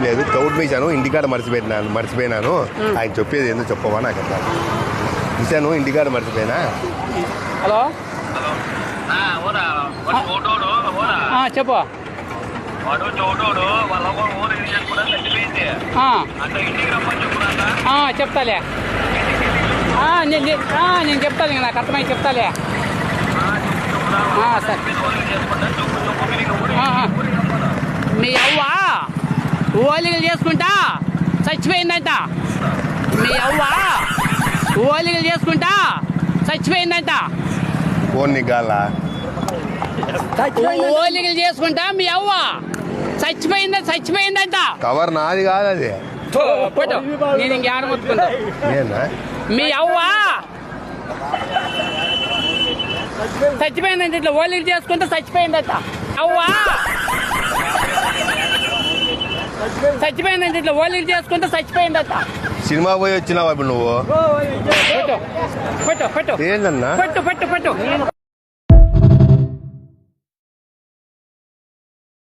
లేదు, క్లౌడ్ మీశాను ఇంటికాడ మర్చిపోయినాను. ఆయన చెప్పేది ఏందో చెప్పవా నాకు అట్లా. ఇశాను ఇంటికాడ మర్చిపోయినా. హలో చెప్పు. చెప్తాలే, నేను చెప్తాను, నాకు అర్థమైంది చెప్తాలే. సరే. మీ అవ్వ ఓలిగలు చేసుకుంటా చచ్చిపోయిందంట. మీ అవ్వ ఓలిగలు చేసుకుంటా చచ్చిపోయిందంట. ఓలిగలు చేసుకుంటా మీ అవ్వ చచ్చిపోయిందంట. కవర్ నాది కాదు అది. నేను ఇంకేడ మొత్తుకుంటా. మీ అవ్వ చచ్చిపోయిందంట, ఇట్లా ఓలిగలు చేసుకుంటే చచ్చిపోయిందట. అవ్వ చచ్చిపోయిందంట, ఇట్లా ఓలిగలు చేసుకుంటే చచ్చిపోయిందట. సినిమా పోయి వచ్చినావా ఇప్పుడు నువ్వు? ఏంటన్నా?